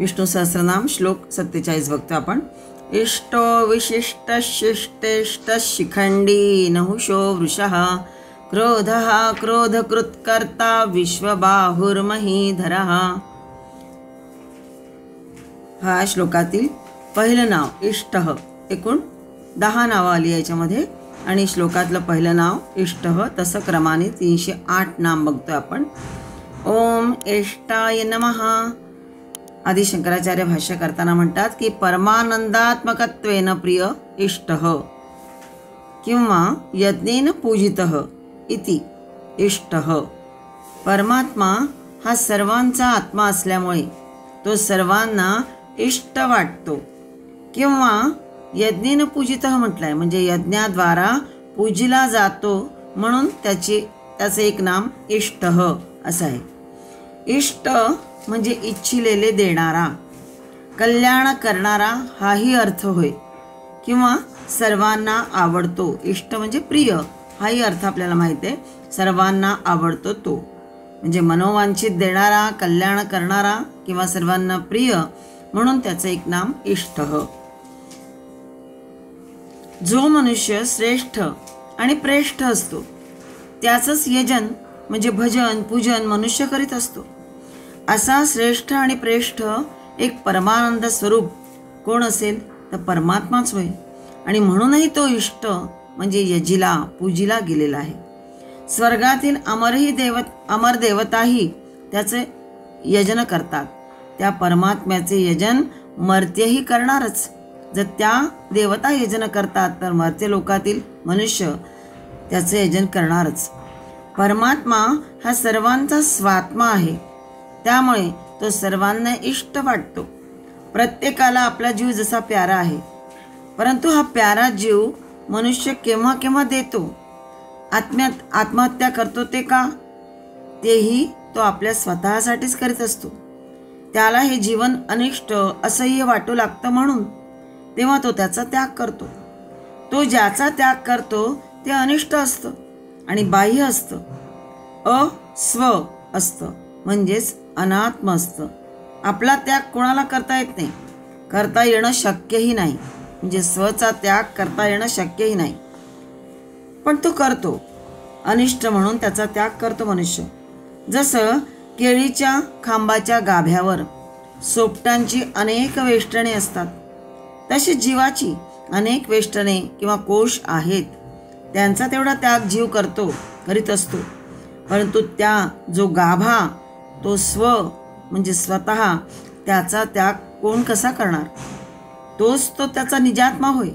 विष्णू सहस्रनाम श्लोक 47 बघतो आपण. इष्टो विशिष्ट शिष्टेष्ट शिखंडी नहुषो वृषः क्रोधः क्रोधकृत्कर्ता विश्वबाहुर्महीधरः. हा श्लोकातील पहिलं नाव इष्टः. एकूण 10 नावं आली याच्यामध्ये आणि श्लोकातलं पहिलं नाव इष्टः. तसं क्रमाने 308 नाम बघतोय आपण. ओम इष्टाय नमः. आदि शंकराचार्य भाष्य करताना म्हणतात की परमानंदात्मकत्वेन प्रिय इष्टः किंवा यज्ञेन पूजितः इति इष्टः. परमात्मा हा सर्वांचा आत्मा असल्यामुळे तो सर्वांना इष्ट वाटतो. किंवा यज्ञेन पूजितः म्हटलंय म्हणजे यज्ञाद्वारा पूजिला जातो म्हणून त्याचे एक नाम इष्टः असं आहे. इष्ट म्हणजे इच्छिलेले देणारा, कल्याण करणारा हाही अर्थ होय. किंवा सर्वांना आवडतो. इष्ट म्हणजे प्रिय हाही अर्थ आपल्याला माहिती आहे. सर्वांना आवडतो तो म्हणजे मनोवांछित देणारा, कल्याण करणारा किंवा सर्वांना प्रिय म्हणून त्याचं एक नाम इष्टः. जो मनुष्य श्रेष्ठ आणि प्रेष्ठ असतो त्याचंच यजन म्हणजे भजन पूजन मनुष्य करीत असतो. असा श्रेष्ठ आणि प्रेष्ठ एक परमानंद स्वरूप कोण असेल तर परमात्माच होय. आणि म्हणूनही तो इष्ट म्हणजे यजिला पूजिला गेलेला आहे. स्वर्गातील अमर देवताही त्याचे यजन करतात. त्या परमात्म्याचे यजन मर्त्यही करणारच. जर त्या देवता यजन करतात तर मर्त्य लोकातील मनुष्य त्याचे यजन करणारच. परमात्मा हा सर्वांचा स्वात्मा आहे. त्यामुळे तो सर्वांना इष्ट वाटतो. प्रत्येकाला आपला जीव जसा प्यारा आहे, परंतु हा प्यारा जीव मनुष्य केव्हा केव्हा देतो. आत्महत्या करतो ते का? तेही तो आपल्या स्वतःसाठीच करीत असतो. त्याला हे जीवन अनिष्ट असह्य वाटू लागतं म्हणून तेव्हा तो त्याचा त्याग करतो. तो ज्याचा त्याग करतो ते अनिष्ट असतं आणि बाह्य असतं, अस्व असतं म्हणजेच अनात्म असतं. आपला त्याग कोणाला करता येत नाही, करता येणं शक्यही नाही. म्हणजे स्वचा त्याग करता येणं शक्यही नाही, पण तो करतो. अनिष्ट म्हणून त्याचा त्याग करतो मनुष्य. जसं केळीच्या खांबाच्या गाभ्यावर सोपटांची अनेक वेष्टणे असतात, तशी जीवाची अनेक वेष्टणे किंवा कोश आहेत. त्यांचा तेवढा त्याग जीव करीत असतो. परंतु त्या जो गाभा तो स्व म्हणजे स्वतः त्याचा त्याग कोण कसा करणार? तोच तो त्याचा निजात्मा होय,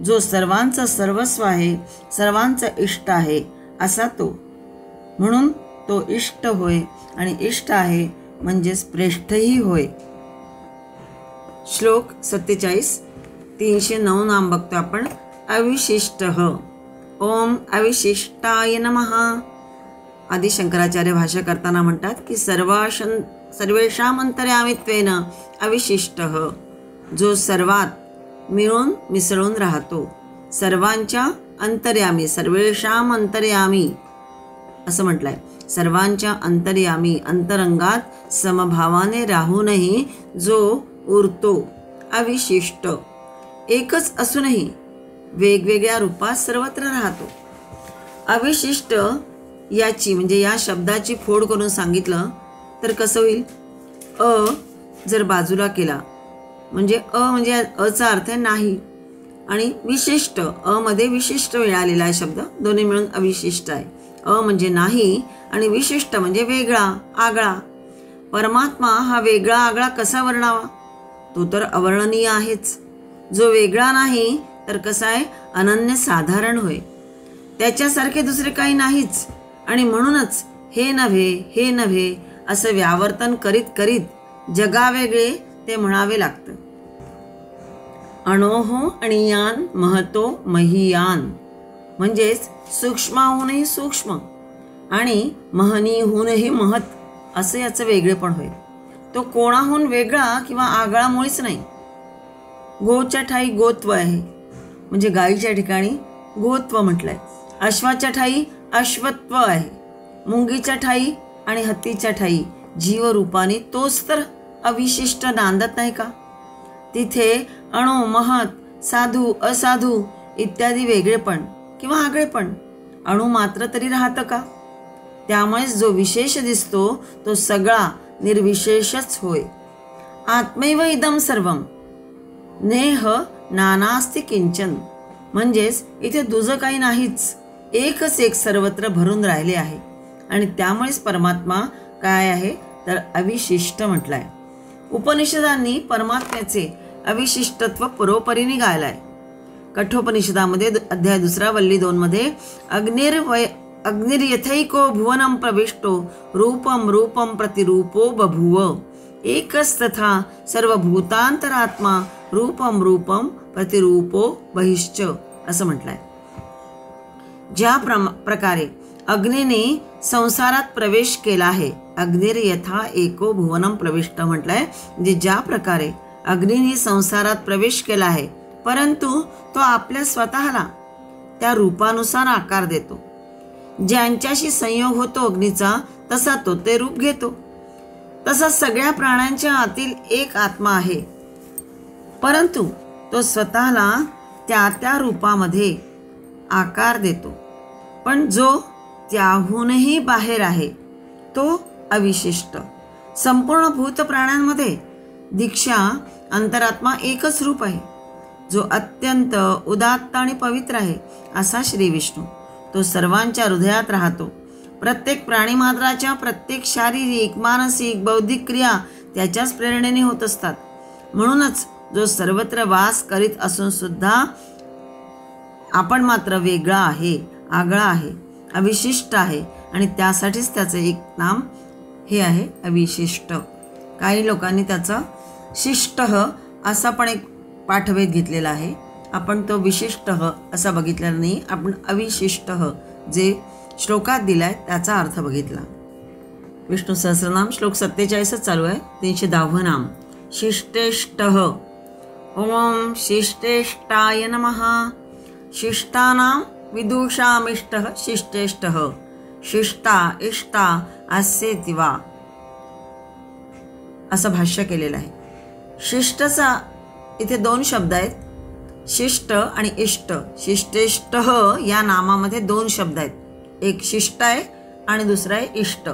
जो सर्वांचं सर्वस्व आहे, सर्वांचं इष्ट आहे असा तो. म्हणून तो इष्ट होय आणि इष्ट आहे म्हणजेच प्रेष्ठही होय. श्लोक 47 309 नाम बघतो आपण. अविशिष्टः. ओम अविशिष्टाय नमः. आदि शंकराचार्य भाष्य करताना म्हणतात की सर्वेषां अंतर्यामित्वेन अविशिष्टः. जो सर्वात मिळून मिसळून राहतो. सर्वांच्या अंतर्यामी, सर्वेषां अंतर्यामी असं म्हटलंय. सर्वांच्या अंतर्यामी अंतरंगात समभावाने राहूनही जो उरतो. अविशिष्ट एकच असूनही वेगवेगळ्या रूपात सर्वत्र राहतो. अविशिष्ट याची म्हणजे या शब्दाची फोड करून सांगितलं तर कसं होईल? जर बाजूला केला म्हणजे म्हणजे अचा अर्थ आहे नाही, आणि विशिष्ट मध्ये विशिष्ट मिळालेला आहे शब्द, दोन्ही मिळून अविशिष्ट आहे. म्हणजे नाही आणि विशिष्ट म्हणजे वेगळा आगळा. परमात्मा हा वेगळा आगळा कसा वर्णावा? तो तर अवर्णनीय आहेच. जो वेगळा नाही तर कसा आहे? अनन्य साधारण होय. त्याच्यासारखे दुसरे काही नाहीच. आणि म्हणूनच हे नव्हे असं व्यावर्तन करीत करीत जगावेगळे ते म्हणावे लागतं. अणोहो अणियान महतो महीयान म्हणजेच सूक्ष्माहूनही सूक्ष्म आणि महनीहूनही महत असं याचं वेगळेपण होईल. तो कोणाहून वेगळा किंवा आगळा मुळीच नाही. गोच्या ठाई गोत्व आहे म्हणजे गायीच्या ठिकाणी गोत्व म्हटलंय. अश्वाच्या ठाई अश्वत्व आहे. मुंगीच्या ठाई आणि हत्तीच्या ठाई जीवरूपाने तोच तर अविशिष्ट नांदत नाही का? तिथे अणु, महत, साधू, असाधू इत्यादी वेगळेपण किंवा आगळेपण अणु मात्र तरी राहतं का? त्यामुळेच जो विशेष दिसतो तो सगळा निर्विशेषच होय. आत्मैव इदं सर्वं नेह नानास्ति किंचन. म्हणजेच इथे दुसरं काही नाहीच, एकच एक सर्वत्र भरून राहिले आहे. आणि त्यामुळेच परमात्मा काय आहे तर अविशिष्ट म्हटलाय. उपनिषदांनी परमात्म्याचे अविशिष्टत्व पुरोपरीने गायलाय. कठोपनिषदामध्ये अध्याय 2 वल्ली 2 मध्ये अग्निर्यथैको भुवनं प्रविष्टो रूपं रूपं प्रतिरूपो बभूव एकच तथा सर्वभूतांतरात्मा रूपं रूपं प्रतिरूपो बहिश्च असं म्हटलंय. ज्या प्रकारे अग्नीने संसारात प्रवेश केला आहे, अग्निर्यथा एको भुवनं प्रविष्ट म्हटलंय. म्हणजे ज्या प्रकारे अग्नीने संसारात प्रवेश केला आहे, परंतु तो आपल्या स्वतःला त्या रूपानुसार आकार देतो. ज्यांच्याशी संयोग होतो अग्नीचा तसा तो ते रूप घेतो. तसा सगळ्या प्राण्यांच्या आतील एक आत्मा आहे, परंतु तो स्वतःला त्या त्या रूपामध्ये आकार देतो. पण जो त्याहूनही बाहेर आहे तो अविशिष्ट. संपूर्ण भूत प्राण्यांमध्ये दीक्षा अंतरात्मा एकच रूप आहे, जो अत्यंत उदात्त आणि पवित्र आहे असा श्री विष्णू. तो सर्वांच्या हृदयात राहतो. प्रत्येक प्राणीमात्राच्या प्रत्येक शारीरिक, मानसिक, बौद्धिक क्रिया त्याच्याच प्रेरणेने होत असतात. म्हणूनच जो सर्वत्र वास करीत असून सुद्धा आपण मात्र वेगळा आहे, आगळा आहे, अविशिष्ट आहे. आणि त्यासाठीच त्याचं एक नाम हे आहे अविशिष्ट. काही लोकांनी त्याचं शिष्ट असा पण एक पाठभेद घेतलेला आहे. आपण तो विशिष्ट असा बघितलेला नाही, आपण अविशिष्ट जे श्लोकात दिलाय त्याचा अर्थ बघितला. विष्णू सहस्रनाम श्लोक 47 चालू आहे. 310 नाम शिष्टेष्ट. ओम शिष्टेष्टाय नमः. शिष्टानां विदुषामिष्ट शिष्टेष्ट. शिष्टा इष्टा असेति वा असं भाष्य केलेलं आहे. शिष्टचा इथे 2 शब्द आहेत, शिष्ट आणि इष्ट. शिष्टेष्ट या नामामध्ये 2 शब्द आहेत. एक शिष्ट आहे आणि दुसरा आहे इष्ट.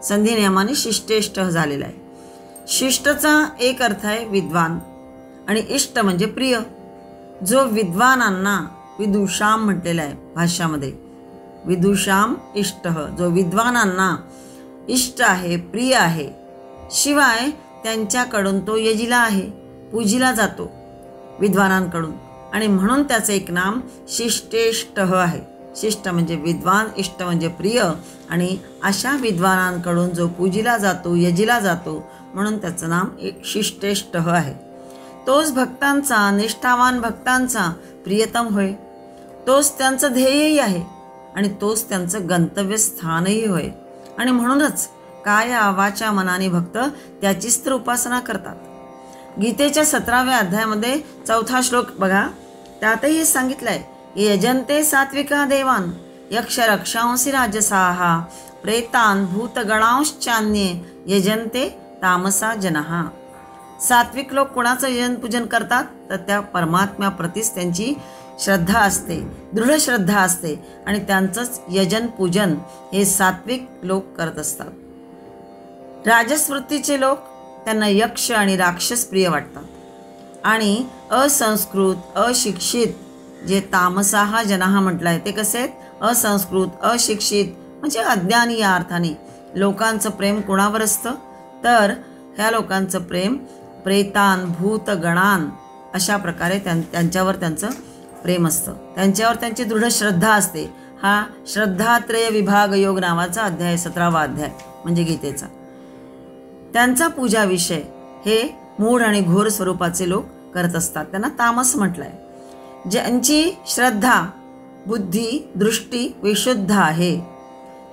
संधी नियमाने शिष्टेष्ट झालेला आहे. शिष्टचा एक अर्थ आहे विद्वान आणि इष्ट म्हणजे प्रिय. जो विद्वानांना विदुषाम म्हटलेला आहे भाष्यामध्ये. विदुषाम इष्ट, जो विद्वानांना इष्ट आहे, प्रिय आहे. शिवाय त्यांच्याकडून तो यजिला आहे, पूजिला जातो विद्वानांकडून. आणि म्हणून त्याचं एक नाम शिष्टेष्ट आहे. शिष्ट म्हणजे विद्वान, इष्ट म्हणजे प्रिय. आणि अशा विद्वानांकडून जो पूजिला जातो, यजिला जातो, म्हणून त्याचं नाम एक शिष्टेष्ट आहे. तोच भक्तांचा, निष्ठावान भक्तांचा प्रियतम होय. तोच त्यांचं ध्येयही आहे आणि तोच त्यांचं गंतव्यस्थानही होय. आणि म्हणूनच काया वाचा मनाने भक्त त्याचीच तर उपासना करतात. गीतेच्या 17व्या अध्यायामध्ये 4था श्लोक बघा, त्यातही सांगितलंय, यजन्ते सात्विका देवान यक्ष रक्षांसी राजसाहा प्रेतान भूतगणांश्चान्ये यजन्ते तामसा जनहा. सात्विक लोक कोणाचं यजन पूजन करतात तर त्या परमात्म्याप्रतीच त्यांची श्रद्धा असते, दृढ श्रद्धा असते. आणि त्यांचंच यजन पूजन हे सात्विक लोक करत असतात. राजसवृत्तीचे लोक त्यांना यक्ष आणि राक्षस प्रिय वाटतात. आणि असंस्कृत, अशिक्षित जे तामसाहा जनाहा म्हटलं आहे ते कसे आहेत? असंस्कृत, अशिक्षित म्हणजे अज्ञानी. या अर्थाने लोकांचं प्रेम कोणावर असतं तर ह्या लोकांचं प्रेम प्रेतान, भूतगणान अशा प्रकारे त्यांच्यावर त्यांचं प्रेम असतं. त्यांच्यावर त्यांची दृढ श्रद्धा असते. हा श्रद्धात्रय विभाग योग नावाचा अध्याय 17वा अध्याय म्हणजे गीतेचा. त्यांचा पूजा विषय हे मूढ आणि घोर स्वरूपाचे लोक करत असतात. त्यांना तामस म्हटलंय. ज्यांची श्रद्धा, बुद्धी, दृष्टी विशुद्ध आहे,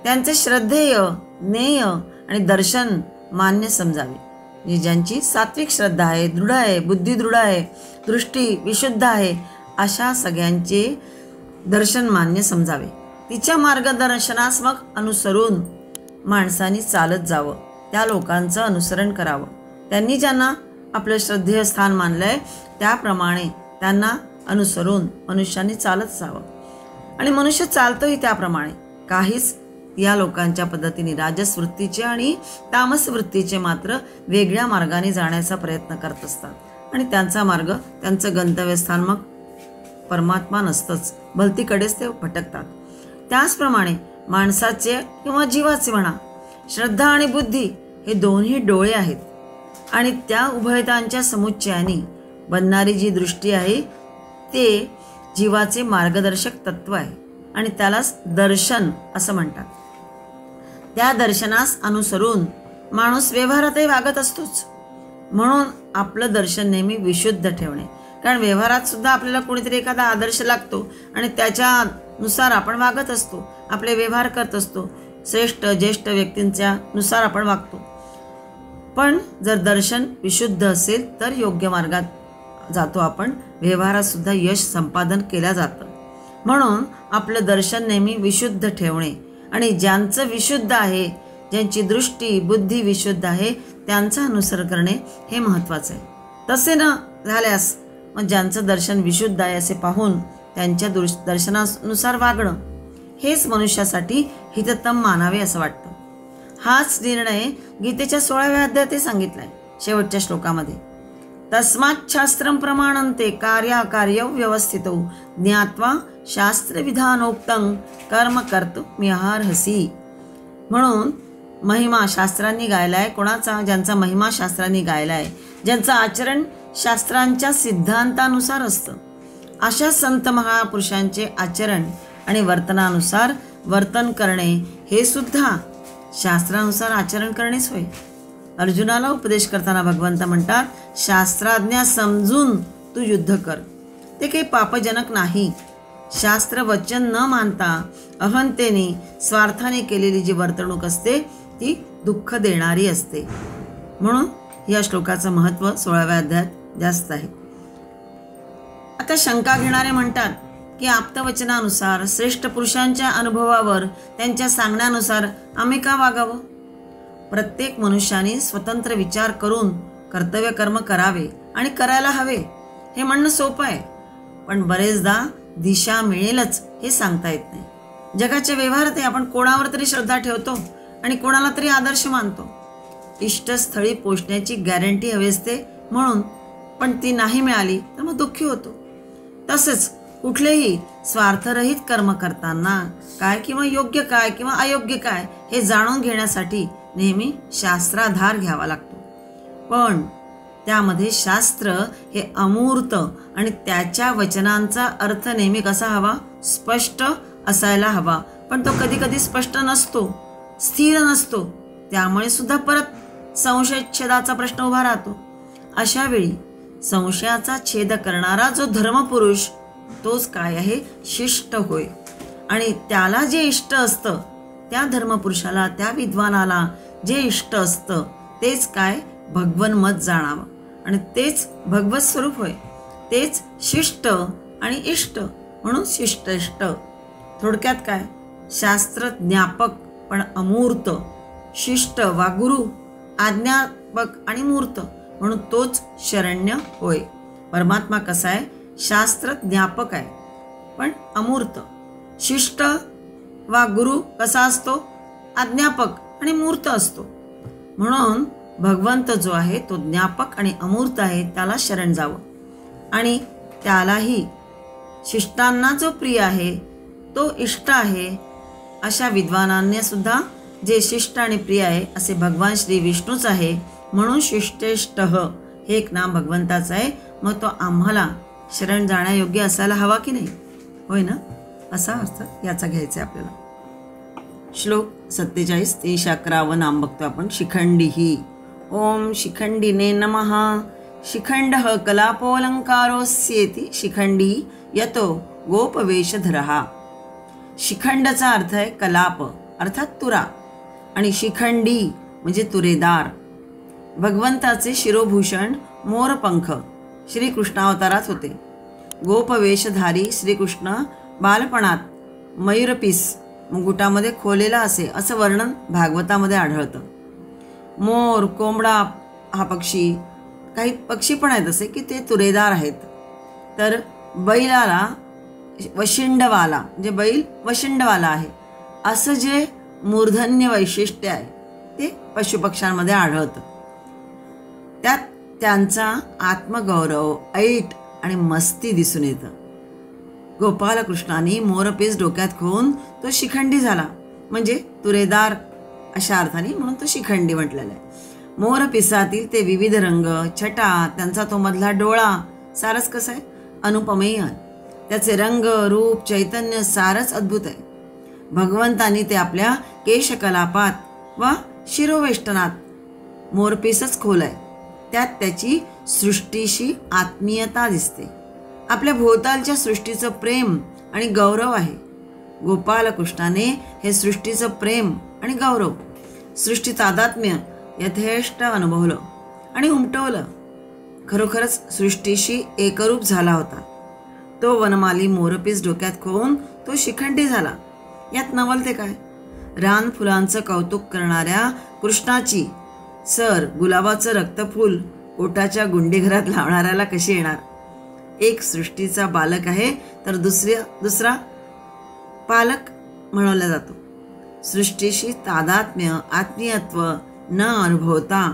त्यांचे श्रद्धेय, ज्ञेय आणि दर्शन मान्य समजावे. म्हणजे ज्यांची सात्विक श्रद्धा आहे, दृढ आहे, बुद्धी दृढ आहे, दृष्टी विशुद्ध आहे, अशा सगळ्यांचे दर्शन मान्य समजावे. तिच्या मार्गदर्शनास मग अनुसरून माणसांनी चालत जावं, त्या लोकांचं अनुसरण करावं. त्यांनी ज्यांना आपलं श्रद्धेय स्थान मानलंय त्याप्रमाणे त्यांना अनुसरून मनुष्याने चालत जावं. आणि मनुष्य चालतोही त्याप्रमाणे. काहीच या लोकांच्या पद्धतीने राजस वृत्तीचे आणि तामस वृत्तीचे मात्र वेगळ्या मार्गाने जाण्याचा प्रयत्न करत असतात आणि त्यांचा मार्ग, त्यांचं गंतव्यस्थान मग परमात्मा नसतंच, भलतीकडेच ते भटकतात. त्याचप्रमाणे माणसाचे किंवा जीवाचे म्हणा, श्रद्धा आणि बुद्धी हे दोन्ही डोळे आहेत आणि त्या उभयतांच्या समुच्चयाने बनणारी जी दृष्टी आहे ते जीवाचे मार्गदर्शक तत्व आहे आणि त्यालाच दर्शन असं म्हणतात. त्या दर्शनास अनुसरून माणूस व्यवहारातही वागत असतोच. म्हणून आपलं दर्शन नेहमी विशुद्ध ठेवणे. कारण व्यवहारात सुद्धा आपल्याला कोणीतरी एखादा आदर्श लागतो आणि त्याच्यानुसार आपण वागत असतो, आपले व्यवहार करत असतो. श्रेष्ठ ज्येष्ठ व्यक्तींच्या नुसार आपण वागतो. पण जर दर्शन विशुद्ध असेल तर योग्य मार्गात जातो आपण, व्यवहारात सुद्धा यश संपादन केलं जातं. म्हणून आपलं दर्शन नेहमी विशुद्ध ठेवणे आणि ज्यांचं विशुद्ध आहे, ज्यांची दृष्टी बुद्धी विशुद्ध आहे त्यांचं अनुसरण करणे हे महत्त्वाचं आहे. तसे न झाल्यास मग ज्यांचं दर्शन विशुद्ध आहे असे पाहून त्यांच्या दर्शनानुसार वागणं हेच मनुष्यासाठी हिततम मानावे असं वाटतं. हाच निर्णय गीतेच्या 16व्या अध्यायात सांगितलाय शेवटच्या श्लोकामध्ये. तस्मात् शास्त्रं प्रमाणन्ते कार्याकार्यौ व्यवस्थितौ ज्ञात्वा शास्त्रविधानोक्तं कर्म कर्तुमिहार्हसि. म्हणून महिमा शास्त्रांनी गायलाय. कोणाचा? ज्यांचा महिमा शास्त्रांनी गायलाय, ज्यांचं आचरण शास्त्रांच्या सिद्धांतानुसार असतं, अशा संत महापुरुषांचे आचरण आणि वर्तनानुसार वर्तन करणे हे सुद्धा शास्त्रानुसार आचरण करणेच होय. अर्जुनाला उपदेश करताना भगवंत म्हणतात, शास्त्राज्ञा समजून तू युद्ध कर. ते काही पापजनक नाही. शास्त्र वचन न मानता अहंतेने स्वार्थाने केलेली जी वर्तणूक असते ती दुःख देणारी असते. म्हणून या श्लोकाचं महत्त्व 16व्या अध्यायात जास्त आहे. आता शंका घेणारे म्हणतात की आप्तवचनानुसार श्रेष्ठ पुरुषांच्या अनुभवावर त्यांच्या सांगण्यानुसार आम्ही का वागावं? प्रत्येक मनुष्याने स्वतंत्र विचार करून कर्तव्य कर्म करावे आणि करायला हवे हे म्हणणं सोपं आहे. पण बरेचदा दिशा मिळेलच हे सांगता येत नाही. जगाच्या व्यवहारात आपण कोणावर तरी श्रद्धा ठेवतो आणि कोणाला तरी आदर्श मानतो. इष्टस्थळी पोचण्याची गॅरंटी हवी असते म्हणून, पण ती नाही मिळाली तर मग दुःखी होतो. तसंच कुठलेही स्वार्थरहित कर्म करताना काय किंवा योग्य काय किंवा अयोग्य काय हे जाणून घेण्यासाठी नेहमी शास्त्राधार घ्यावा लागतो. पण त्यामध्ये शास्त्र हे अमूर्त आणि त्याच्या वचनांचा अर्थ नेहमी कसा हवा? स्पष्ट असायला हवा. पण तो कधी कधी स्पष्ट नसतो, स्थिर नसतो. त्यामुळे सुद्धा परत संशयच्छेदाचा प्रश्न उभा राहतो. अशा वेळी संशयाचा छेद करणारा जो धर्मपुरुष तोच काय आहे? शिष्ट होय. आणि त्याला जे इष्ट असतं, त्या धर्मपुरुषाला, त्या विद्वानाला जे इष्ट असतं तेच काय? भगवन मत जाणावं आणि तेच भगवत स्वरूप होय. तेच शिष्ट आणि इष्ट, म्हणून शिष्ट इष्ट. थोडक्यात काय? शास्त्र ज्ञापक पण अमूर्त, शिष्ट वा गुरु आज्ञापक आणि मूर्त, म्हणून तोच शरण्य होय. परमात्मा कसा आहे? शास्त्र ज्ञापक आहे पण अमूर्त. शिष्ट वा गुरु कसा असतो? अज्ञापक आणि मूर्त असतो. म्हणून भगवंत जो आहे तो ज्ञापक आणि अमूर्त आहे, त्याला शरण जावं. आणि त्यालाही शिष्टांना जो प्रिय आहे तो इष्ट आहे, अशा विद्वानांनी सुद्धा जे शिष्ट आणि प्रिय आहे असे भगवान श्री विष्णूच आहे. म्हणून शिष्टेष्ट हे एक नाम भगवंताचं आहे. मग तो आम्हाला शरण जाण्यायोग्य असायला हवा की नाही? होय ना? असा अर्थ याचा घ्यायचा आहे आपल्याला. श्लोक 47 311 नाम बघतो आपण. शिखंडी. ओम शिखंडीने नमः. शिखंड कलापोलंकारोस्येति शिखंडी यतो गोपवेशधरः. शिखंडचा अर्थ आहे कलाप अर्थात तुरा आणि शिखंडी म्हणजे तुरेदार. भगवंताचे शिरोभूषण मोरपंख श्रीकृष्णावतारात होते. गोपवेशधारी श्रीकृष्ण बालपणात मयूरपीस मुकुटामध्ये खोलेला असे असं वर्णन भागवतामध्ये आढळतं. मोर, कोंबडा हा पक्षी, काही पक्षी पण आहेत असे की ते तुरेदार आहेत. तर बैलाला वशिंडवाला, म्हणजे बैल वशिंडवाला आहे, असं जे मूर्धन्य वैशिष्ट्य आहे ते पशुपक्ष्यांमध्ये आढळतं. त्यात त्यांचा आत्मगौरव, ऐट आणि मस्ती दिसून येतं. गोपालकृष्णाने मोरपीस डोक्यात घेऊन तो शिखंडी झाला, म्हणजे तुरेदार अशा अर्थाने, म्हणून तो शिखंडी म्हटलेला आहे. मोरपिसातील ते विविध रंग, छटा, त्यांचा तो मधला डोळा, सारच कसं आहे, अनुपमेय. त्याचे रंग, रूप, चैतन्य सारच अद्भुत आहे. भगवंतानी ते आपल्या केशकलापात व शिरोवेष्टनात मोरपीसच खोलाय. त्यात त्याची सृष्टीशी आत्मीयता दिसते. आपल्या भोवतालच्या सृष्टीचं प्रेम आणि गौरव आहे. गोपालकृष्णाने हे सृष्टीचं प्रेम आणि गौरव, सृष्टी तादात्म्य यथेष्ट अनुभवलं आणि उमटवलं. खरोखरच सृष्टीशी एकरूप झाला होता. तो वनमाली मोरपीस डोक्यात खोवून तो शिखंडी झाला. यात नवलते काय? रान फुलांचं कौतुक करणाऱ्या कृष्णाची सर गुलाबाचं रक्तफूल ओटाच्या गुंडीघरात लावणाऱ्याला कशी येणार? एक सृष्टीचा बालक आहे तर दुसरा पालक म्हणवला जातो. सृष्टीशी तादात्म्य, आत्मीयत्व न अनुभवता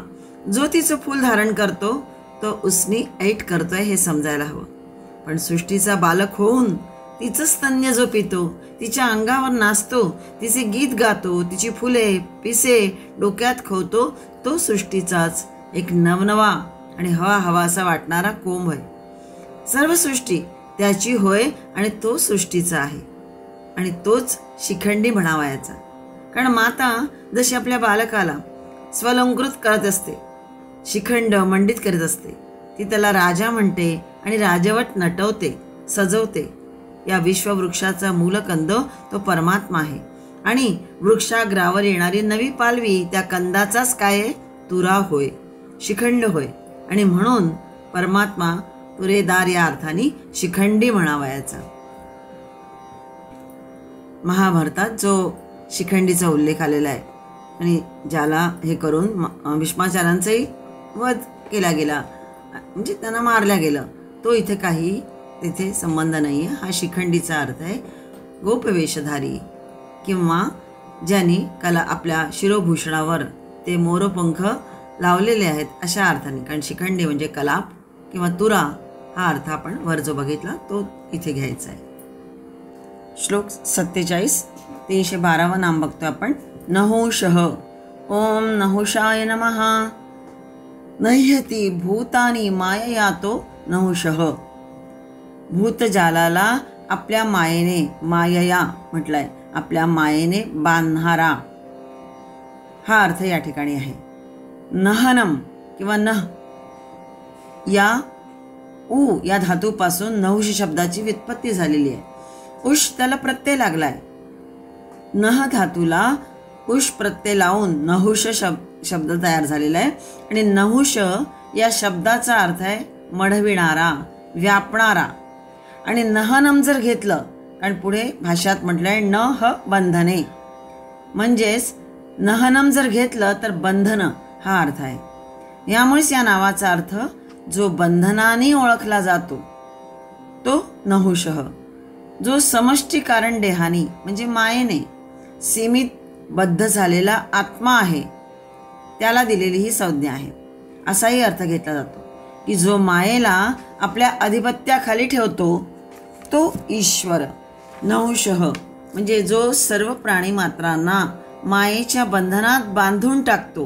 जो तिचं फूल धारण करतो तो उसनी ऐट करतोय हे समजायला हवं. पण सृष्टीचा बालक होऊन तिचं स्तन्य जो पितो, तिच्या अंगावर नाचतो, तिचे गीत गातो, तिची फुले पिसे डोक्यात खवतो, तो सृष्टीचाच एक नवनवा आणि हवा हवा असा वाटणारा कोंब आहे. सर्व सृष्टी त्याची होय आणि तो सृष्टीचा आहे आणि तोच शिखंडी म्हणावा याचा. कारण माता जशी आपल्या बालकाला स्वलंकृत करत असते, शिखंड मंडित करीत असते, ती त्याला राजा म्हणते आणि राजवट नटवते, सजवते. या विश्ववृक्षाचा मूलकंद तो परमात्मा आहे आणि वृक्षाग्रावर येणारी नवी पालवी त्या कंदाचाच काय आहे? तुरा होय, शिखंड होय. आणि म्हणून परमात्मा तुरेदार या अर्थाने शिखंडी म्हणावयाचा. महाभारतात जो शिखंडीचा उल्लेख आलेला आहे आणि ज्याला हे करून भीष्माचार्यांचाही वध केला गेला, म्हणजे त्यांना मारल्या गेलं, तो इथे काही तिथे संबंध नाही आहे. हा शिखंडीचा अर्थ आहे गोपवेशधारी किंवा ज्यांनी कला आपल्या शिरोभूषणावर ते मोरपंख लावलेले आहेत अशा अर्थाने. कारण शिखंडी म्हणजे कलाप किंवा तुरा हा अर्थ आपण वर जो बघितला तो इथे घ्यायचा आहे. श्लोक 47 312 नाम बघतो आपण. नहुषः ओम नहुषाय नमः. नह्यती भूतानी माययातो नहुषः. भूतजालाला आपल्या मायेने, मायया म्हटलंय, आपल्या मायेने बांधणारा हा अर्थ या ठिकाणी आहे. नहनम किंवा नह या उ या धातूपासून नहुष शब्दाची व्युत्पत्ती झालेली आहे. उश त्याला प्रत्यय लागलाय. नह धातूला उश प्रत्यय लावून नहुष शब्द तयार झालेला आहे आणि नहुष या शब्दाचा अर्थ आहे मढविणारा, व्यापणारा. आणि नहनम जर घेतलं, कारण पुढे भाषात म्हटलंय न ह बंधने, म्हणजेच नहनम जर घेतलं तर बंधन हा अर्थ आहे. यामुळेच या नावाचा अर्थ जो बंधनाने ओळखला जातो तो नहुषः. जो समष्टी कारण देहानी म्हणजे मायेने सीमित बद्ध झालेला आत्मा आहे त्याला दिलेली ही संज्ञा आहे, असाही अर्थ घेतला जातो. की जो मायेला आपल्या अधिपत्याखाली ठेवतो तो ईश्वर. नहुषः म्हणजे जो सर्व प्राणी मात्रांना मायेच्या बंधनात बांधून टाकतो.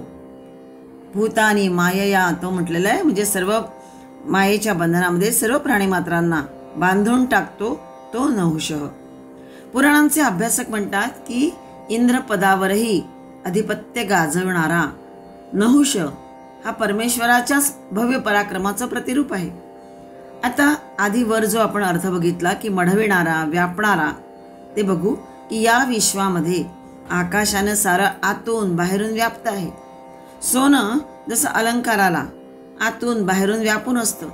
भूतानी मायया तो म्हटलेला आहे, म्हणजे सर्व मायेच्या बंधनामध्ये सर्व प्राणी मात्रांना बांधून टाकतो तो नहुषः. पुराणांचे अभ्यासक म्हणतात की इंद्रपदावरही अधिपत्य गाजवणारा नहुष हा परमेश्वराच्याच भव्य पराक्रमाचं प्रतिरूप आहे. आता आधी वर जो आपण अर्थ बघितला की मढविणारा, व्यापणारा, ते बघू की या विश्वामध्ये आकाशानं सारं आतून बाहेरून व्याप्त आहे. सोनं जसं अलंकाराला आतून बाहेरून व्यापून असतं,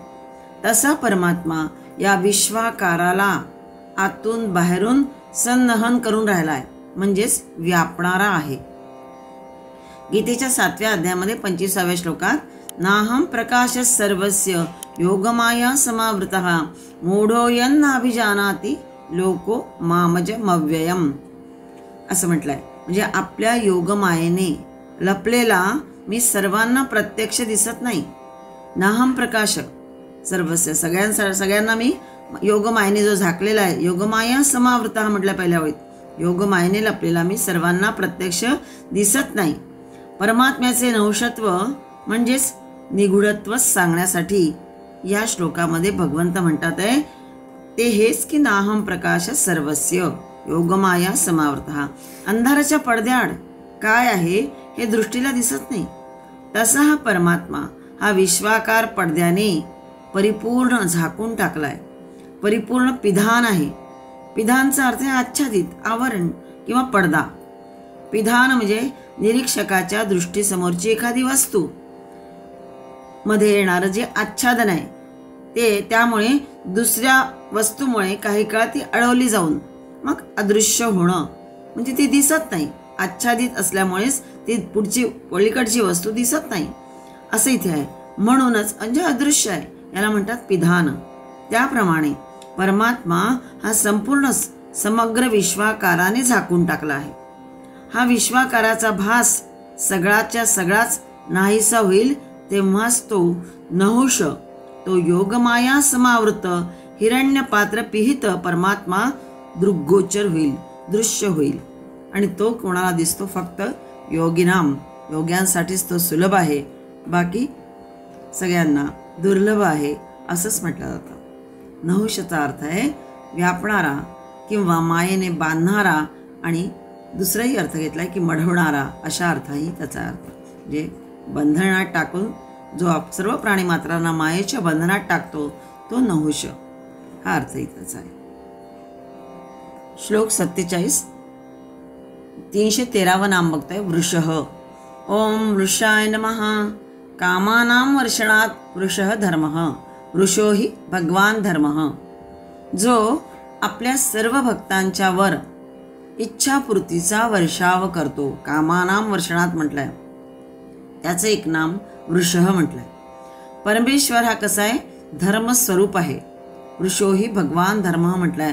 तसा परमात्मा या विश्वाकाराला आतून बाहेरून संवहन करून राहिला आहे, म्हणजेच व्यापणारा आहे. गीतेच्या 7व्या अध्यायामध्ये 25व्या श्लोकात नाहं प्रकाशः सर्वस्य योगमाया समावृतः मूढो यन्नाभिजानाति लोको मामजमव्ययम् असं म्हटलंय. म्हणजे आपल्या योगमायेने लपलेला मी सर्वांना प्रत्यक्ष दिसत नाही. नाहं प्रकाश सर्वस्य सगळ्यांना मी योगमायेने जो झाकलेला आहे, योगमाया समावृतः म्हटलं पहिल्या वेळी, योगमायेने लपलेला मी सर्वांना प्रत्यक्ष दिसत नाही. परमात्म्याचे नौशत्व म्हणजेच निगूढत्व सांगण्यासाठी या श्लोकामध्ये भगवंत म्हणतात आहे ते हेच की नाहं प्रकाश सर्वस्य योगमाया समावृतः. अंधाराच्या पडद्याआड काय आहे हे दृष्टीला दिसत नाही, तसा हा परमात्मा हा विश्वाकार पडद्याने परिपूर्ण झाकून टाकलाय. परिपूर्ण पिधान आहे. पिधानचा अर्थ आहे आच्छादित, आवरण किंवा पडदा. पिधान म्हणजे निरीक्षकाच्या दृष्टीसमोरची एखादी वस्तू मध्ये येणारं जे आच्छादन आहे ते, त्यामुळे दुसऱ्या वस्तूमुळे काही काळ ती अडवली जाऊन मग अदृश्य होणं, म्हणजे ती दिसत नाही. आच्छादित असल्यामुळेच ती पुढची पलीकडची वस्तू दिसत नाही असं इथे आहे. म्हणूनच म्हणजे अदृश्य आहे, याला म्हणतात पिधान. त्याप्रमाणे परमात्मा हा संपूर्ण समग्र विश्वाकाराने झाकून टाकला आहे. हा विश्वाकाराचा भास सगळाच्या सगळाच नाहीसा होईल तेव्हाच तो नहुष, तो योगमाया समावृत हिरण्यपात्र पिहित परमात्मा दृग्गोचर होईल, दृश्य होईल. आणि तो कोणाला दिसतो? फक्त योगिनाम, योग्यांसाठीच तो सुलभ आहे, बाकी सगळ्यांना दुर्लभ आहे असंच म्हटलं जातं. नहुषचा अर्थ आहे व्यापणारा किंवा मायेने बांधणारा, आणि दुसराही अर्थ घेतलाय की मढवणारा, अशा अर्थाही त्याचा अर्थ. म्हणजे बंधनात टाकून जो सर्व प्राणी मात्रांना मायेच्या बंधनात टाकतो तो नहुष, हा अर्थही त्याचा आहे. श्लोक 47 313 नाम बघतोय. वृषः. ओम वृषाय नमः. कामानां वर्षणात् वृषः धर्मः. वृषो हि भगवान धर्मः. जो आपल्या सर्व भक्तांच्या वर इच्छापूर्तीचा वर्षाव करतो. कामानां वर्षणात म्हटलंय, त्याचं एक नाम वृषः म्हटलंय. परमेश्वर हा कसा आहे? धर्मस्वरूप आहे. वृषो हि भगवान धर्म म्हटलंय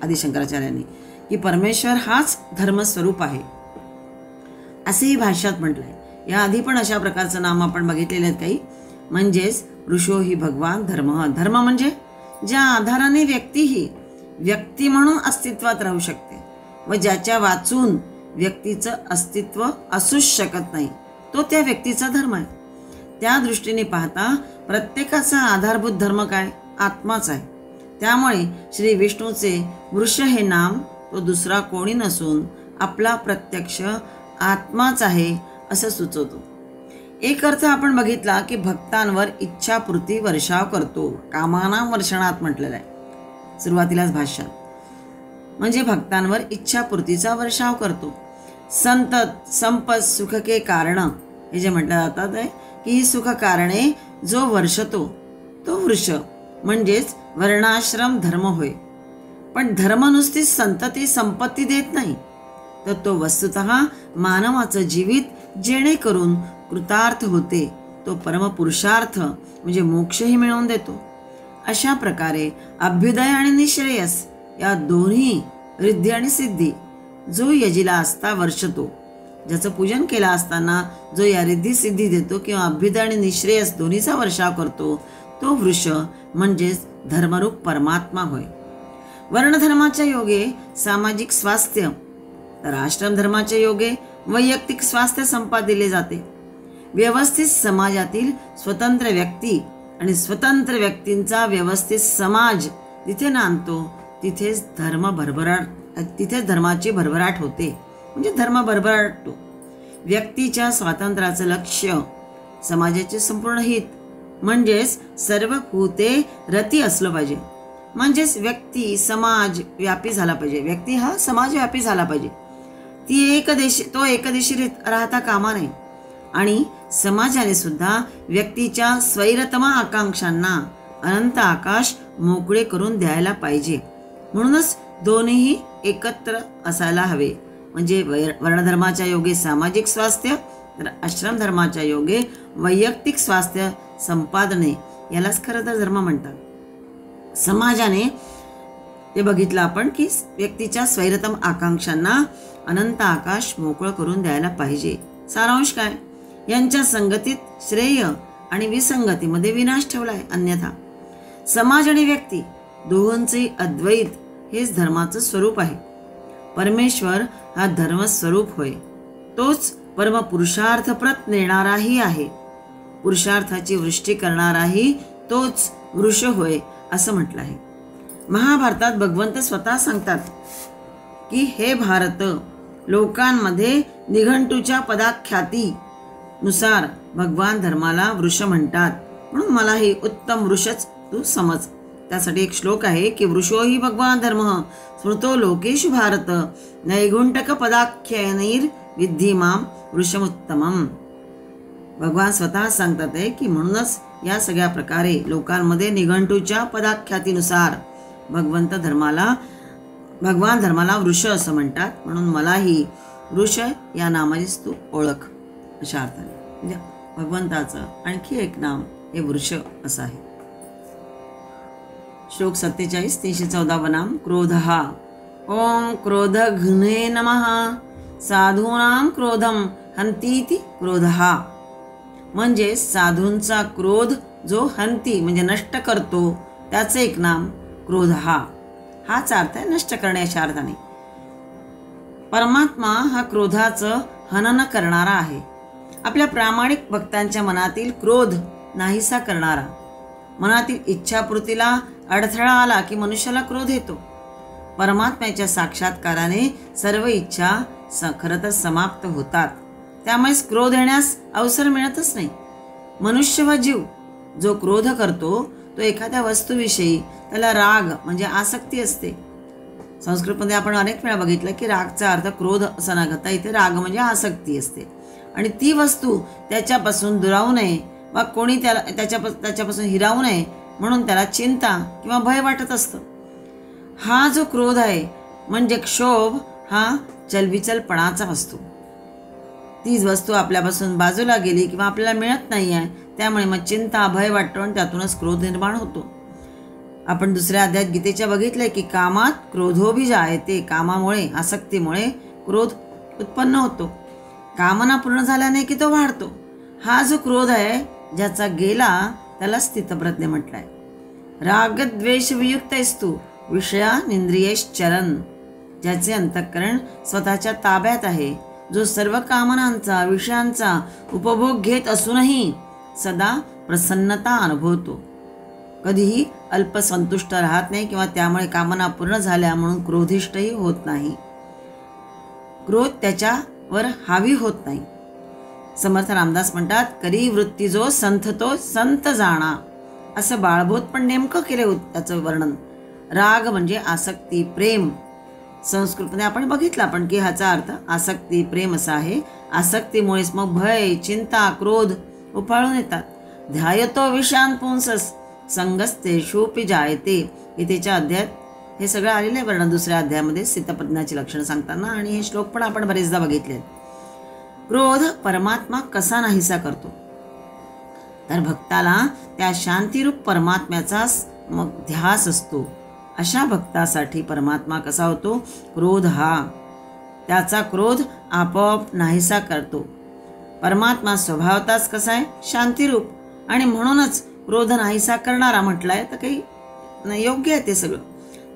आदिशंकराचार्यांनी, की परमेश्वर हाच धर्मस्वरूप आहे असेही भाष्यात म्हटलंय. याआधी पण अशा प्रकारचं नाम आपण बघितलेले आहेत काही. म्हणजेच वृषो हि भगवान धर्म. धर्म म्हणजे ज्या आधाराने व्यक्ती ही व्यक्ती म्हणून अस्तित्वात राहू शकते व ज्याच्या वाचून व्यक्तीचं अस्तित्व असूच शकत नाही, तो त्या व्यक्तीचा धर्म आहे. त्या दृष्टीने पाहता प्रत्येकाचा आधारभूत धर्म काय? आत्माच आहे. त्यामुळे श्री विष्णूचे वृष हे नाम तो दुसरा कोणी नसून आपला प्रत्यक्ष आत्माच आहे असं सुचवतो. एक अर्थ आपण बघितला की भक्तांवर इच्छापूर्ती वर्षाव करतो. कामानां वर्षणात म्हटलेलं आहे सुरुवातीलाच भाष्यात. म्हणजे भक्तांवर इच्छापूर्तीचा वर्षाव करतो. संत संपत सुख के कारण हे जे म्हटलं जातात आहे की ही सुख कारणे जो वर्षतो तो वृष, म्हणजेच वर्णाश्रम धर्म होय. पण धर्म नुसतीच संतती संपत्ती देत नाही, तर तो वस्तुतः मानवाचं जीवित जेणेकरून कृतार्थ होते तो परमपुरुषार्थ म्हणजे मोक्षही मिळवून देतो. अशा प्रकारे अभ्युदय आणि निश्रेयस या दोन्ही रिद्धी आणि सिद्धी जो यजीला असता वर्षतो, ज्याचं पूजन केलं असताना जो या रिद्धी सिद्धी देतो किंवा अभ्युदय आणि निश्रेयस दोन्हीचा वर्षाव करतो तो वृष म्हणजेच धर्मरूप परमात्मा होय. वर्णधर्माच्या योगे सामाजिक स्वास्थ्य, तर आश्रम धर्माच्या योगे वैयक्तिक स्वास्थ्य संपादिले जाते. व्यवस्थित समाजातील स्वतंत्र व्यक्ती आणि स्वतंत्र व्यक्तींचा व्यवस्थित समाज जिथे नांदतो तिथेच तिथेच धर्माची भरभराट होते, म्हणजे धर्म भरभराटतो. व्यक्तीच्या स्वातंत्र्याचं लक्ष्य समाजाचे संपूर्ण हित म्हणजेच सर्व भूते रती असलं पाहिजे. म्हणजेच व्यक्ती समाज व्यापी झाला पाहिजे. व्यक्ती हा समाज व्यापी झाला पाहिजे. तो एकदेशी राहता कामा नये. आणि समाजाने सुद्धा व्यक्तीच्या स्वैरतमा आकांक्षांना अनंत आकाश मोकळे करून द्यायला पाहिजे. म्हणूनच दोन्हीही एकत्र असायला हवे. म्हणजे वर्णधर्माच्या योगे सामाजिक स्वास्थ्य तर आश्रम धर्माच्या योगे वैयक्तिक स्वास्थ्य संपादने यालाच खरं तर धर्म म्हणतात. समाजाने ते बघितलं आपण की व्यक्तीच्या स्वैरतम आकांक्षांना अनंत आकाश मोकळं करून द्यायला पाहिजे. सारांश काय? यांच्या संगतीत श्रेय आणि विसंगतीमध्ये विनाश ठेवलाय. अन्यथा समाज आणि व्यक्ती दोहोंचे अद्वैत हेच धर्माचं स्वरूप आहे. परमेश्वर हा धर्मस्वरूप होय. तोच परम पुरुषार्थप्रत नेणाराही आहे. पुरुषार्थाची वृष्टी करणाराही तोच वृष होय असं म्हटलं आहे. महाभारतात भगवंत स्वतः सांगतात की हे भारत, लोकांमध्ये निघंटूच्या पदाख्याती नुसार भगवान धर्माला वृष म्हणतात, म्हणून मला ही उत्तम वृषच तू समज. त्यासाठी एक श्लोक आहे की वृषो ही भगवान धर्म स्मृतो लोकेषु भारत नैघुंटक पदाख्यानैर विद्धी माम वृषमुत्तमम. भगवान स्वतः सांगतात आहे की म्हणूनच या सगळ्या प्रकारे लोकांमध्ये निघंटूच्या पदाख्यातीनुसार भगवान धर्माला वृष असं म्हणतात, म्हणून मलाही वृष या नामाचीच तू ओळख अशा अर्थाने. म्हणजे भगवंताचं आणखी एक नाम हे वृष असं आहे. श्लोक 47 314 नाम क्रोधः. ओम क्रोधघ्ने नमः. साधूनां क्रोधम हंतीति क्रोधः. म्हणजे साधूंचा क्रोध जो हंती म्हणजे नष्ट करतो त्याचे एक नाम क्रोधः. हाच अर्थ आहे नष्ट करण्याच्या अर्थाने. परमात्मा हा क्रोधाचं हनन करणारा आहे. आपल्या प्रामाणिक भक्तांच्या मनातील क्रोध नाहीसा करणारा. मनातील इच्छापूर्तीला अडथळा आला की मनुष्याला क्रोध येतो. परमात्म्याच्या साक्षात्काराने सर्व इच्छा खरं तर समाप्त होतात. त्यामुळेच क्रोध येण्यास अवसर मिळतच नाही. मनुष्य व जीव जो क्रोध करतो तो एखाद्या वस्तूविषयी त्याला राग म्हणजे आसक्ती असते. संस्कृतमध्ये आपण अनेक वेळा बघितलं की रागचा अर्थ क्रोध असा न घेता इथे राग म्हणजे आसक्ती असते. आणि ती वस्तू त्याच्यापासून दुरावू नये वा कोणी त्याला त्याच्यापासून हिरावू नये म्हणून त्याला चिंता किंवा भय वाटत असतं. हा जो क्रोध आहे म्हणजे क्षोभ हा चलबिचलपणाचा असतो. तीच वस्तू आपल्यापासून बाजूला गेली किंवा आपल्याला मिळत नाही आहे त्यामुळे मग चिंता भय वाटतो आणि त्यातूनच क्रोध निर्माण होतो. आपण दुसऱ्या अध्यायात गीतेच्या बघितलंय की कामात क्रोधोभिजायते. कामामुळे आसक्तीमुळे क्रोध उत्पन्न होतो. कामना पूर्ण झाल्याने की तो वाढतो. हा जो क्रोध आहे ज्याचा गेला त्याला स्थितप्रज्ञ म्हटलाय. राग द्वेष वियुक्त असतो विषया निंद्रियेश्चरन. ज्याचे अंतःकरण स्वतःच्या ताब्यात आहे, जो सर्व कामनांचा विषयांचा उपभोग घेत असूनही सदा प्रसन्नता अनुभवतो, कधीही अल्पसंतुष्ट राहत नाही किंवा त्यामुळे कामना पूर्ण झाल्या म्हणून क्रोधिष्ठही होत नाही. क्रोध त्याच्यावर हावी होत नाही. समर्थ रामदास म्हणतात करी वृत्ती जो संथ तो संत जाणा. असं बाळबोध पण नेमकं केले त्याचं वर्णन. राग म्हणजे आसक्ती प्रेम. संस्कृतमध्ये आपण बघितलं आपण की ह्याचा अर्थ आसक्ती प्रेम असा आहे. आसक्तीमुळेच मग भय चिंता क्रोध उफाळून येतात. ध्यायतो विषान पुंसस संगस्तेषुपि जायते. गीतेच्या अध्यायात हे सगळं आलेलं आहे वर्णन दुसऱ्या अध्यायामध्ये स्थितप्रज्ञाची लक्षणं सांगताना. आणि हे श्लोक पण आपण बरेचदा बघितले. क्रोध परमात्मा कसा नाहीसा करतो तर भक्ताला त्या शांतिरूप परमात्म्याचा मग ध्यास असतो. अशा भक्तासाठी परमात्मा कसा होतो? क्रोध हा त्याचा क्रोध आपोआप नाहीसा करतो. परमात्मा स्वभावताच कसा आहे? शांतिरूप. आणि म्हणूनच क्रोध नाहीसा करणारा म्हटलाय तर काही योग्य आहे ते सगळं.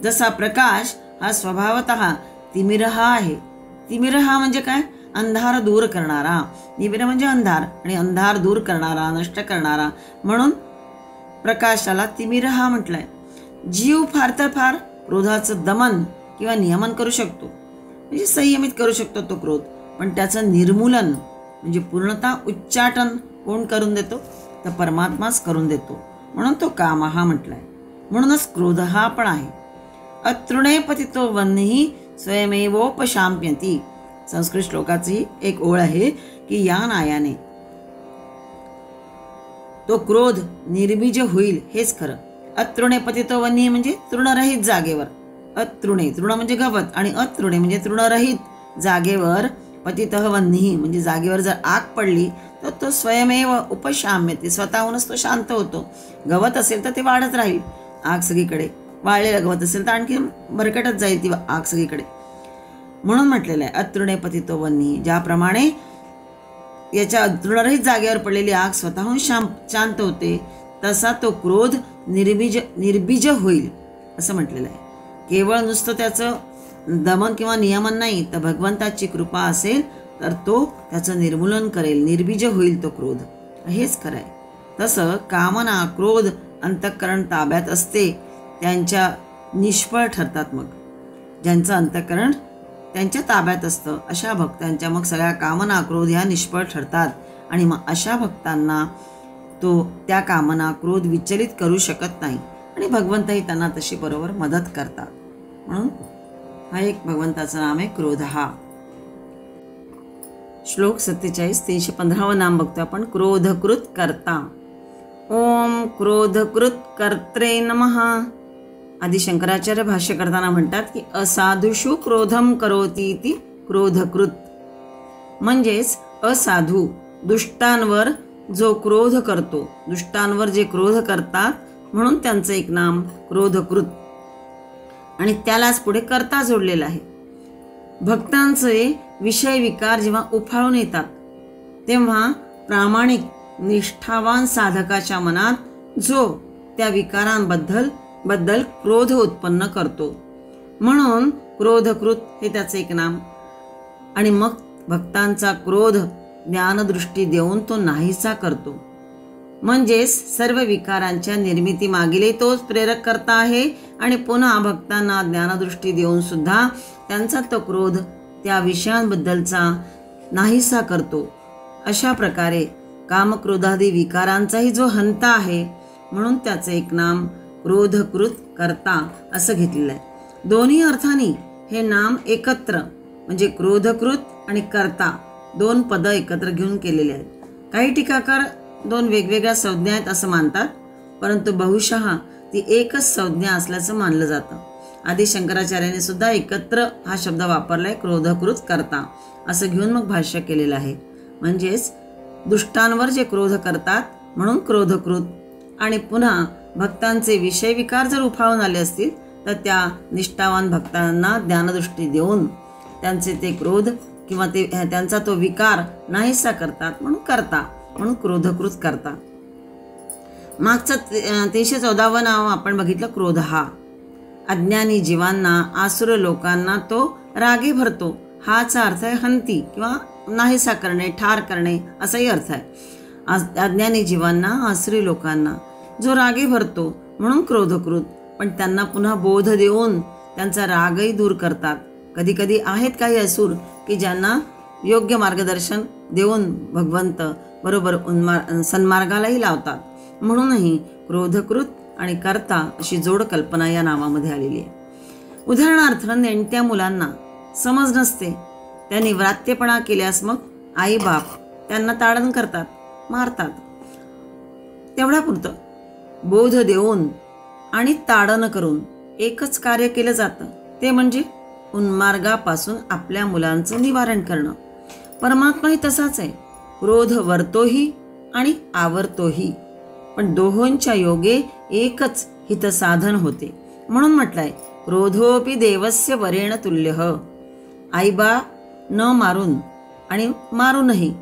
जसा प्रकाश हा स्वभावतः तिमिरहा आहे. तिमिरहा म्हणजे काय? अंधार दूर करणारा. निबिर म्हणजे अंधार आणि अंधार दूर करणारा नष्ट करणारा म्हणून प्रकाशाला तिमिरहा म्हटलंय. जीव फार तर फार क्रोधाचं दमन किंवा नियमन करू शकतो, म्हणजे संयमित करू शकतो तो क्रोध. पण त्याचं निर्मूलन म्हणजे पूर्णतः उच्चाटन कोण करून देतो? तर परमात्माच करून देतो. म्हणून तो काम हा म्हटलाय. म्हणूनच क्रोध हा पण आहे. अतृणे पतितो वन्ही स्वयमेवोपशाम्यती. संस्कृत श्लोकाची एक ओळ आहे की या नायाने तो क्रोध निर्बीज होईल हेच खरं. अतृणे पतितो वन्ही म्हणजे तृणरहित जागेवर. अतृणे तृण म्हणजे गवत आणि अतृणे म्हणजे तृणरहित जागेवर पतितः वह्निः म्हणजे जागेवर जर आग पडली तर तो स्वयमेव उपशाम्यते, स्वतःहूनच तो शांत होतो. गवत असेल तर ते वाढत राहील आग सगळीकडे, वाळलेलं गवत असेल तर आणखी भरकटत जाईल ती आग सगळीकडे. म्हणून म्हटलेलं आहे अतृणे पतितो वह्निः. ज्याप्रमाणे याच्या तृणरहित जागेवर पडलेली आग स्वतःहून शांत होते, तसा तो क्रोध निर्बीज होईल असं म्हटलेलं आहे. केवळ नुसतं त्याचं दमन किंवा नियमन नाही, तर भगवंताची कृपा असेल तर तो त्याचं निर्मूलन करेल, निर्बीज होईल तो क्रोध. हेच खरं आहे. तसं कामना क्रोध अंतःकरण ताब्यात असते त्यांच्या निष्फळ ठरतात. मग ज्यांचं अंतःकरण त्यांच्या ताब्यात असतं अशा भक्तांच्या मग सगळ्या कामना क्रोध ह्या निष्फळ ठरतात. आणि मग अशा भक्तांना तो त्या कामना क्रोध विचलित करू शकत नाही आणि भगवंतही त्यांना तशी बरोबर मदत करतात. म्हणून हा एक भगवंताचं नाम आहे क्रोध. हा श्लोक 47 315 नाम बघतो आपण. क्रोधकृत कर्ता. ओम क्रोधकृत कर्त्रे नमः. आदि शंकराचार्य भाष्य करताना म्हणतात की असाधुषु क्रोधम करोती ती क्रोधकृत. म्हणजेच असाधू दुष्टांवर जो क्रोध करतो, दुष्टांवर जे क्रोध करतात म्हणून त्यांचं एक नाम क्रोधकृत. आणि त्यालाच पुढे कर्ता जोडलेला आहे. भक्तांचे विषय विकार जेव्हा उफाळून येतात तेव्हा प्रामाणिक निष्ठावान साधकाच्या मनात जो त्या विकारांबद्दल क्रोध उत्पन्न करतो म्हणून क्रोधकृत हे त्याचे एक नाम. आणि मग भक्तांचा क्रोध ज्ञानदृष्टी देऊन तो नाहीसा करतो. म्हणजेच सर्व विकारांच्या निर्मिती मागील तोच प्रेरक करता आहे आणि पुन्हा भक्तांना ज्ञानदृष्टी देऊन सुद्धा त्यांचा तो क्रोध त्या विषयांबद्दलचा नाहीसा करतो. अशा प्रकारे कामक्रोधादी विकारांचाही जो हंता आहे म्हणून त्याचे एक नाम क्रोधकृत कर्ता असं घेतलेलं आहे. दोन्ही अर्थाने हे नाम एकत्र म्हणजे क्रोधकृत आणि कर्ता दोन पद एकत्र घेऊन केलेले आहेत. काही टीकाकार दोन वेगवेगळ्या संज्ञा आहेत असं मानतात, परंतु बहुशः ती एकच संज्ञा असल्याचं मानलं जातं. आदि शंकराचार्याने सुद्धा एकत्र हा शब्द वापरलाय, क्रोधकृत कर्ता असं घेऊन मग भाष्य केलेलं आहे. म्हणजेच दुष्टांवर जे क्रोध करतात म्हणून क्रोधकृत, आणि पुन्हा भक्तांचे विषय विकार जर उफाळून आले असतील तर त्या निष्ठावान भक्तांना ज्ञानदृष्टी देऊन त्यांचे ते क्रोध किंवा ते त्यांचा तो विकार नाहीसा करतात म्हणून करता, म्हणून क्रोधकृत करता. मागचं 314 नाव आपण बघितलं क्रोध हा. अज्ञानी जीवांना आसुर लोकांना तो रागे भरतो हाचा अर्थ आहे हंती किंवा नाहीसा करणे, ठार करणे असाही अर्थ आहे. अज्ञानी जीवांना आसुरी लोकांना जो रागे भरतो म्हणून क्रोधकृत, पण त्यांना पुन्हा बोध देऊन त्यांचा रागही दूर करतात. कधी कधी आहेत काही असुर की ज्यांना योग्य मार्गदर्शन देऊन भगवंत बरोबर सन्मार्गालाही लावतात. म्हणूनही क्रोधकृत आणि कर्ता अशी जोड कल्पना या नावामध्ये आलेली आहे. उदाहरणार्थ नेणत्या मुलांना समज नसते, त्यांनी व्रात्यपणा केल्यास मग आई बाप त्यांना ताडण करतात, मारतात. तेवढ्यापुरतं बोध देऊन आणि ताडण करून एकच कार्य केलं जातं, ते म्हणजे उन्मार्गापासून आपल्या मुलांचं निवारण करणं. परमात्माही तसाच आहे, क्रोध वरतोही आणि आवरतोही, पण दोहोंच्या योगे एकच हितसाधन होते. म्हणून म्हटलंय क्रोधोपि देवस्य वरेण तुल्यः. आईबा न मारून आणि मारूनही,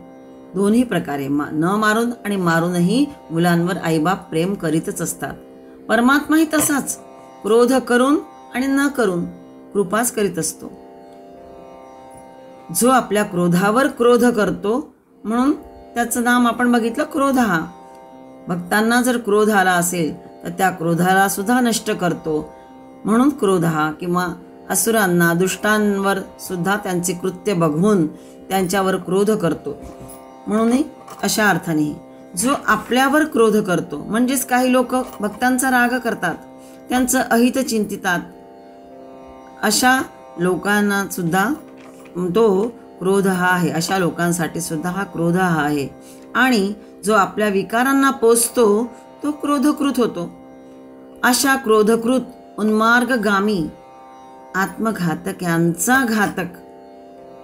दोन्ही प्रकारे न मारून आणि मारूनही मुलांवर आईबाप प्रेम करीतच असतात. परमात्माही तसाच क्रोध करून आणि न करून कृपाच करीत असतो. जो आपल्या क्रोधावर क्रोध करतो म्हणून त्याचं नाम आपण बघितलं क्रोध हा. भक्तांना जर क्रोध आला असेल तर त्या क्रोधाला सुद्धा नष्ट करतो म्हणून क्रोध हा. किंवा असुरांना दुष्टांवर सुद्धा त्यांचे कृत्य बघून त्यांच्यावर क्रोध करतो म्हणूनही अशा अर्थाने जो आपल्यावर क्रोध करतो, म्हणजेच काही लोक भक्तांचा राग करतात, त्यांचं अहित चिंतितात, अशा लोकांना सुद्धा तो क्रोध हा आहे. अशा लोकांसाठी सुद्धा हा क्रोध हा आहे. आणि जो आपल्या विकारांना पोचतो तो क्रोधकृत होतो. अशा क्रोधकृत उन्मार्गगामी आत्मघातक यांचा घातक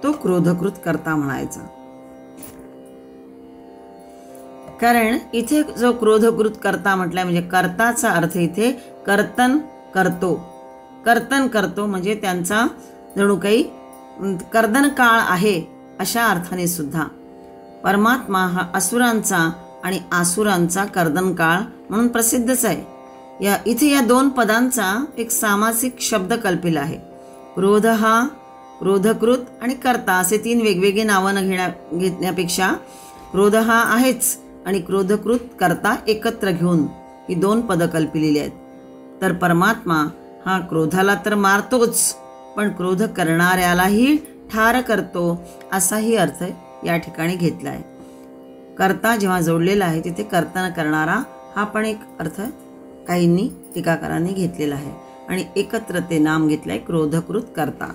तो क्रोधकृत कर्ता म्हणायचा. कारण इथे जो क्रोधकृत कर्ता म्हटलाय म्हणजे कर्ताचा अर्थ इथे कर्तन करतो म्हणजे त्यांचा जणू काही कर्दन काळ आहे अशा अर्थाने सुद्धा. परमात्मा हा असुरांचा आणि आसुरांचा कर्दन काळ म्हणून प्रसिद्धच आहे. इथे या दोन पदांचा एक सामासिक शब्द कल्पिला आहे. क्रोध हा क्रोधकृत आणि कर्ता असे तीन वेगवेगळे नावं घेण्यापेक्षा क्रोध हा आहेच आणि क्रोधकृत कर्ता एकत्र घेऊन ही दोन पदं कल्पिलेली आहेत. तर परमात्मा हा क्रोधाला तर मारतोच पण क्रोध करणाऱ्यालाही ठार करतो असाही अर्थ या ठिकाणी घेतला आहे. कर्ता जेव्हा जोडलेला आहे तिथे कर्तन करणारा हा पण एक अर्थ काहींनी टीकाकारांनी घेतलेला आहे आणि एकत्र ते नाम घेतलंय क्रोधकृत कर्ता.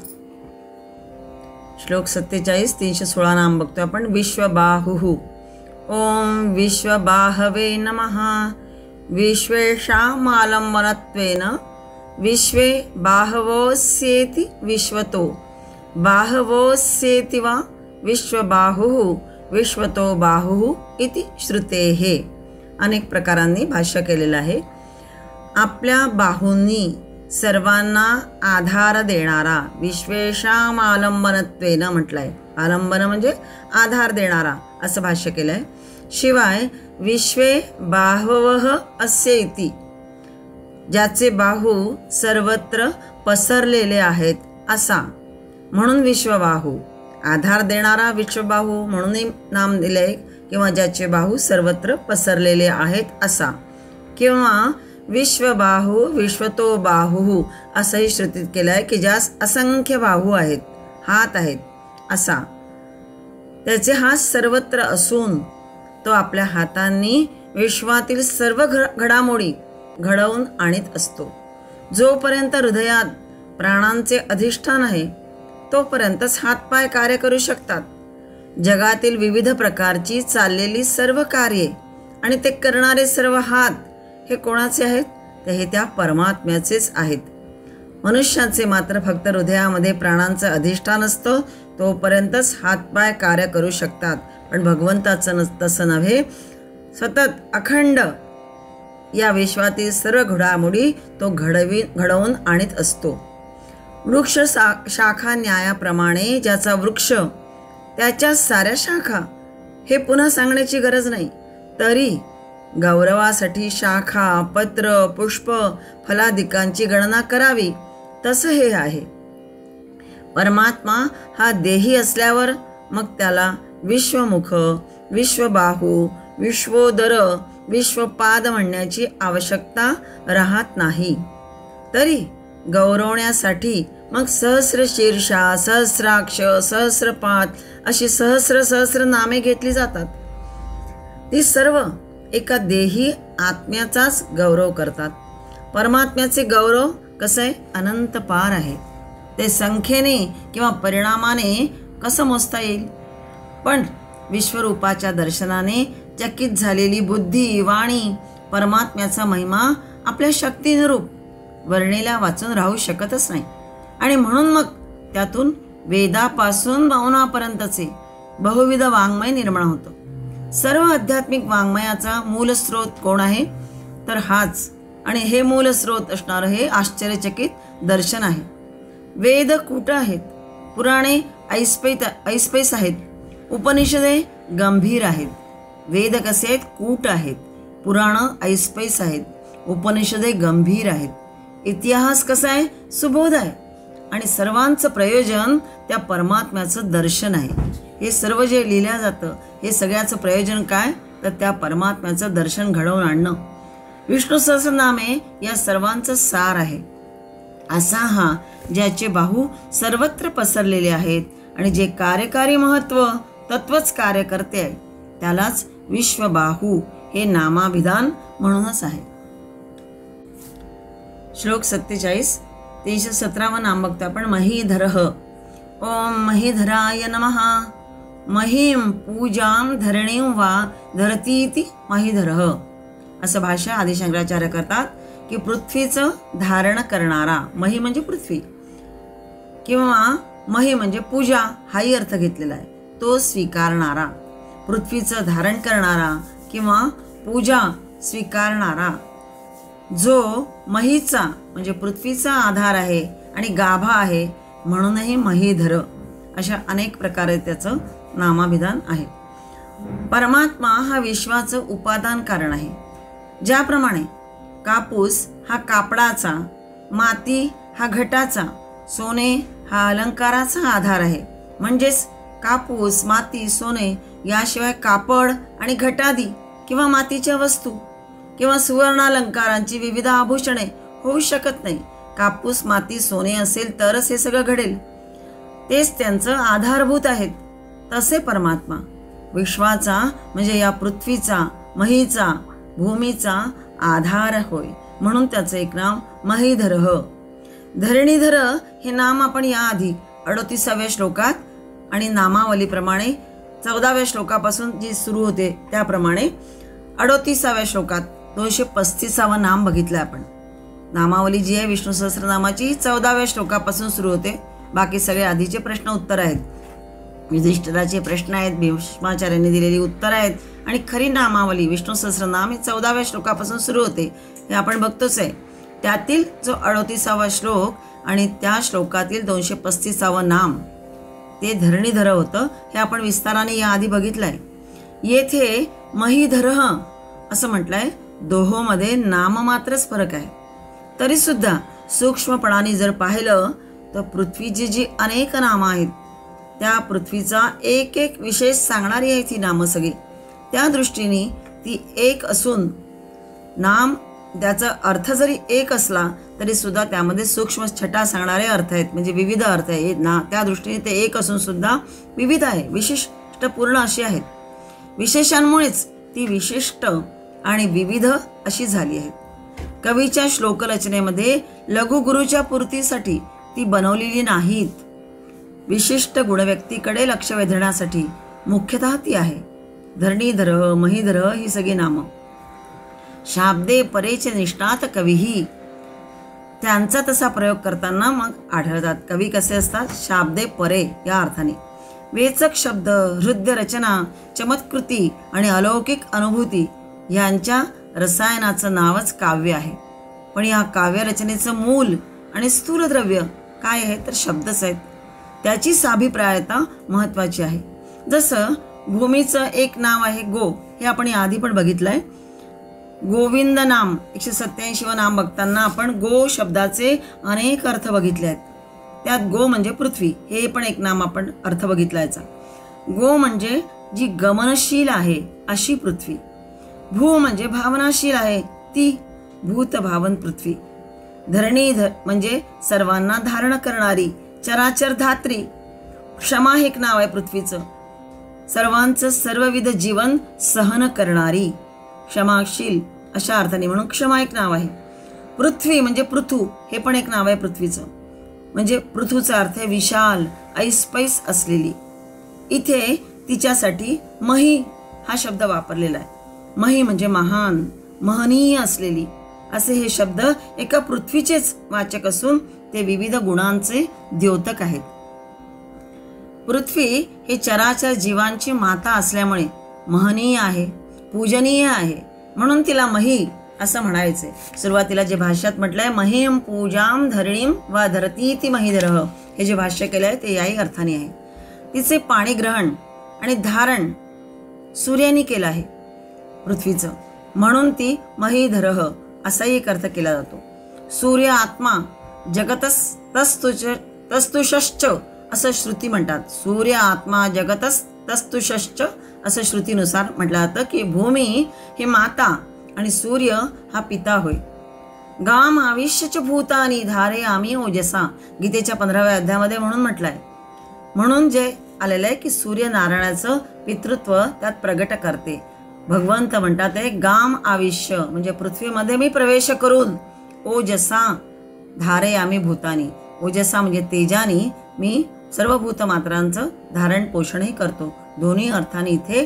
श्लोक 47 316 नाम बघतो आपण. विश्वबाहुः ओम विश्वबाहवे नमः. विश्वेषामालम्बनत्वेन विश्वे बाहवोऽस्येति विश्वतो बाहवोऽस्येति वा विश्वबाहुः विश्वतो बाहुः इति श्रुतेः. अनेक प्रकारांनी भाष्य केलेलं आहे. आपल्या बाहूंनी सर्वांना आधार देणारा विश्वेषामालंबनत्वेन म्हटलंय. आलंबन म्हणजे आधार देणारा असं भाष्य केलंय. शिवाय विश्वे बाहवः अस्य इति ज्याचे बाहू सर्वत्र पसरलेले आहेत असा म्हणून विश्वबाहू. आधार देणारा विश्वबाहू म्हणूनही नाम दिलंय किंवा ज्याचे बाहू सर्वत्र पसरलेले आहेत असा किंवा विश्वबाहू विश्वतो बाहू असंही श्रुतीत केलं आहे की ज्यास असंख्य बाहू आहेत हात आहेत असा. त्याचे हात सर्वत्र असून तो आपल्या हातांनी विश्वातील सर्व घडामोडी घडवून आणीत असतो. जोपर्यंत हृदयात प्राणांचे अधिष्ठान आहे तोपर्यंतच हातपाय कार्य करू शकतात. जगातील विविध प्रकारची चाललेली सर्व कार्ये आणि ते करणारे सर्व हात हे कोणाचे आहेत? ते हे त्या परमात्म्याचेच आहेत. मनुष्याचे मात्र फक्त हृदयामध्ये प्राणांचं अधिष्ठान असतं तोपर्यंतच हातपाय कार्य करू शकतात. पण भगवंताचं तसं नव्हे. सतत अखंड या विश्वातील सर्व घडामोडी तो घडवून आणीत असतो. वृक्ष शाखा न्यायाप्रमाणे ज्याचा वृक्ष त्याच्या साऱ्या शाखा हे पुन्हा सांगण्याची गरज नाही. तरी गौरवासाठी शाखा पत्र पुष्प फलादिकांची गणना करावी तसं हे आहे. परमात्मा हा देही असल्यावर मग त्याला विश्वमुख विश्वबाहू विश्वोदर विश्वपाद म्हणण्याची आवश्यकता राहत नाही. तरी गौरवण्यासाठी मग सहस्र शीर्षा सहस्राक्ष सहस्रपाद अशी सहस्र नामे घेतली जातात. ती सर्व एका देही आत्म्याचाच गौरव करतात. परमात्म्याचे गौरव कसं आहे? अनंत पार आहे. ते संख्येने किंवा परिणामाने कसं मोजता येईल? पण विश्वरूपाच्या दर्शनाने चकित झालेली बुद्धी वाणी परमात्म्याचा महिमा आपल्या शक्तीनुरूप वर्णेला वाचून राहू शकतच नाही. आणि म्हणून मग त्यातून वेदापासून मौनापर्यंतचे बहुविध वाङ्मय निर्माण होतं. सर्व आध्यात्मिक वाङ्मयाचा मूलस्रोत कोण आहे? तर हाच. आणि हे मूलस्रोत असणारं हे आश्चर्यचकित दर्शन आहे. वेद कूट आहेत, पुराणे ऐसपैस आहेत, उपनिषदे गंभीर आहेत. वेद कसे आहेत? कूट आहेत. पुराणं ऐसपैस आहेत, उपनिषदे गंभीर आहेत. इतिहास कसा आहे? सुबोध आहे. आणि सर्वांचं प्रयोजन त्या परमात्म्याचं दर्शन आहे. हे सर्व जे लिहिलं जातं हे सगळ्याचं प्रयोजन काय? तर त्या परमात्म्याचं दर्शन घडवून आणणं. विष्णू सहस्रनामे या सर्वांचं सार आहे. असा हा ज्याचे बाहू सर्वत्र पसरलेले आहेत आणि जे कार्यकारी महत्व तत्वच कार्य करते आहे त्यालाच विश्वबाहू हे नामाभिधान म्हणूनच आहे. श्लोक 47 317 नाम बघतो आपण. महीधरः ओम महीधराय नमः. महीम पूजां धरणीं वा धरतीति महीधरः असं भाष्य आदिशंकराचार्य करतात की पृथ्वीचं धारण करणारा. मही म्हणजे पृथ्वी किंवा मही म्हणजे पूजा हाही अर्थ घेतलेला आहे. तो स्वीकारणारा, पृथ्वीचं धारण करणारा किंवा पूजा स्वीकारणारा, जो महीचा म्हणजे पृथ्वीचा आधार आहे आणि गाभा आहे, म्हणूनही महीधर. अशा अनेक प्रकारे त्याचं नामाभिधान आहे. परमात्मा हा विश्वाचं उपादान कारण आहे. ज्याप्रमाणे कापूस हा कापडाचा, माती हा घटाचा, सोने हा अलंकाराचा आधार आहे. म्हणजेच कापूस, माती, सोने याशिवाय कापड आणि घटादी किंवा मातीच्या वस्तू किंवा सुवर्णालंकारांची विविध आभूषणे होऊ शकत नाही. कापूस, माती, सोने असेल तरच हे सगळं घडेल. तेच त्यांचं आधारभूत आहेत. तसे परमात्मा विश्वाचा म्हणजे या पृथ्वीचा, महीचा, भूमीचा आधार होय. म्हणून त्याचं एक नाव महीधर. धरणीधर हे नाम आपण याआधी 38व्या श्लोकात आणि नामावलीप्रमाणे 14व्या श्लोकापासून जी सुरू होते त्याप्रमाणे 38व्या श्लोकात 235वं नाम बघितलं आपण. नामावली जी आहे विष्णू सहस्रनामाची 14व्या श्लोकापासून सुरू होते. बाकी सगळे आधीचे प्रश्न उत्तर आहेत, युधिष्ठिराचे प्रश्न आहेत, भीष्माचार्यांनी दिलेली उत्तर आहेत. आणि खरी नामावली विष्णू सहस्रनाम हे 14व्या श्लोकापासून सुरू होते, हे आपण बघतोच आहे. त्यातील जो 38वा श्लोक आणि त्या श्लोकातील 235वं नाम ते धरणीधर होतं. हे आपण विस्ताराने याआधी बघितलंय. येथे महीधर असं म्हटलंय. दोहोमध्ये नाममात्रच फरक आहे. तरी सुद्धा सूक्ष्मपणाने जर पाहिलं तर पृथ्वीची जी अनेक नामं आहेत त्या पृथ्वीचा एक एक विशेष सांगणारी आहे ती नामं सगळी. त्या दृष्टीने ती एक असून नाम त्याचा अर्थ जरी एक असला तरी सुद्धा त्यामध्ये सूक्ष्म छटा सांगणारे अर्थ आहेत, म्हणजे विविध अर्थ आहेत ना. त्या दृष्टीने ते एक असून सुद्धा विविध आहे, विशिष्ट पूर्ण अशी आहेत. विशेषांमुळेच ती विशिष्ट आणि विविध अशी झाली आहेत. कवीच्या श्लोकरचनेमध्ये लघुगुरूच्या पूर्तीसाठी ती बनवलेली नाहीत. विशिष्ट गुणव्यक्तीकडे लक्ष वेधण्यासाठी मुख्यतः ती आहे. धरणीधर, महीधर ही सगळी नामं शाब्दे परेचे निष्णात कवीही त्यांचा तसा प्रयोग करताना मग आढळतात. कवी कसे असतात? शाब्दे परे या अर्थाने. वेचक शब्द, हृदय रचना, चमत्कृती आणि अलौकिक अनुभूती यांच्या रसायनाचं नावच काव्य आहे. पण या काव्यरचनेचं मूल आणि स्थूलद्रव्य काय आहे तर शब्दच आहेत. त्याची साभिप्रायता महत्वाची आहे. जसं भूमीचं एक नाव आहे गो, हे आपण याआधी पण बघितलंय. गोविंद नाम 187 नाम बघताना आपण गो शब्दाचे अनेक अर्थ बघितले आहेत. त्यात गो म्हणजे पृथ्वी हे पण एक नाम आपण अर्थ बघितला याचा. गो म्हणजे जी गमनशील आहे अशी पृथ्वी. भू म्हणजे भावनाशील आहे ती भूत भावन पृथ्वी. धरणी म्हणजे सर्वांना धारण करणारी चराचर धात्री. क्षमा हे एक नाव आहे पृथ्वीचं, सर्वांचं सर्वविध जीवन सहन करणारी, क्षमाशील अशा अर्थाने, म्हणून क्षमा एक नाव आहे. पृथ्वी म्हणजे पृथू हे पण एक नाव आहे पृथ्वीचं, म्हणजे पृथूचा अर्थ आहे विशाल, ऐसपैस असलेली. इथे तिच्यासाठी मही हा शब्द वापरलेला आहे. मही म्हणजे महान, महनीय असलेली असे हे शब्द एका पृथ्वीचेच वाचक असून ते विविध गुणांचे द्योतक आहेत. पृथ्वी हे चराचर जीवांची माता असल्यामुळे महनीय आहे, पूजनीय आहे, म्हणून तिला मही असं म्हणायचंय. सुरुवातीला जे भाष्यात म्हटलंय महीम पूजाम धरणीम वा धरतीति महीधरः, हे जे भाष्य केलंय ते याही अर्थाने आहे. तिचे पाणी ग्रहण आणि धारण सूर्याने केलं आहे पृथ्वीचं, म्हणून ती महीधरः असाही एक अर्थ केला जातो. सूर्य आत्मा जगतस्तस्तुषश्च असं श्रुती म्हणतात. सूर्य आत्मा जगतस्तस्तुषश्च असं श्रुतीनुसार म्हटलं जातं की भूमी ही माता आणि सूर्य हा पिता होय. गाम आविष्यच भूतानी धारे आम्ही ओजसा, गीतेच्या 15व्या अध्यायामध्ये म्हणून म्हटलंय. म्हणून जे आलेलं आहे की सूर्य नारायणाचं पितृत्व त्यात प्रगट करते. भगवंत म्हणतात आहे गाम आविष्य म्हणजे पृथ्वीमध्ये मी प्रवेश करून ओजसा धारे आम्ही भूतानी, ओजसा म्हणजे तेजानी मी सर्व भूतमात्रांचं धारण पोषणही करतो. दोन्ही अर्थाने इथे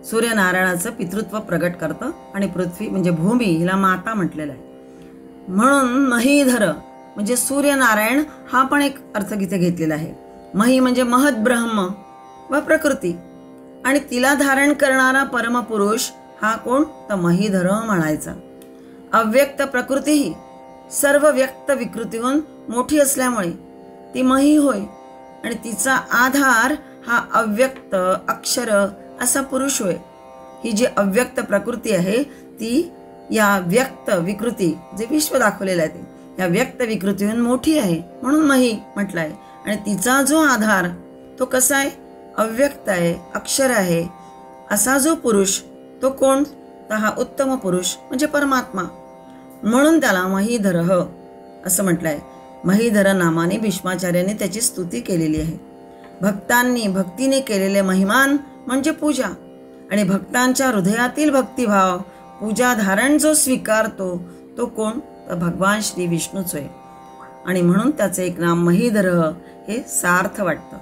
सूर्यनारायणाचं पितृत्व प्रगट करतं आणि पृथ्वी म्हणजे भूमी हिला माता म्हटलेलं आहे. म्हणून महीधर म्हणजे सूर्यनारायण हा पण एक अर्थ इथे घेतलेला आहे. मही म्हणजे महत ब्रह्म व प्रकृती, आणि तिला धारण करणारा परमपुरुष हा कोण? तर महीधर म्हणायचा. अव्यक्त प्रकृती ही सर्व व्यक्त विकृतीहून मोठी असल्यामुळे ती मही होय, आणि तिचा आधार हा अव्यक्त अक्षर असा पुरुष होय. ही जी अव्यक्त प्रकृती आहे ती या व्यक्त विकृती, जे विश्व दाखवलेलं आहे ते या व्यक्त विकृतीहून मोठी आहे, म्हणून मही म्हटलं आहे. आणि तिचा जो आधार तो कसा आहे? अव्यक्त आहे, अक्षर आहे. असा जो पुरुष तो कोण? तर हा उत्तम पुरुष म्हणजे परमात्मा, म्हणून त्याला महीधर असं म्हटलंय. महीधर नामाने भीष्माचार्यांनी त्याची स्तुती केलेली आहे. भक्तांनी भक्तीने केलेले महिमान म्हणजे पूजा, आणि भक्तांच्या हृदयातील भक्तिभाव पूजा धारण जो स्वीकारतो तो कोण? तर भगवान श्री विष्णूच होय, आणि म्हणून त्याचे एक नाम महीधर हे सार्थ वाटतं.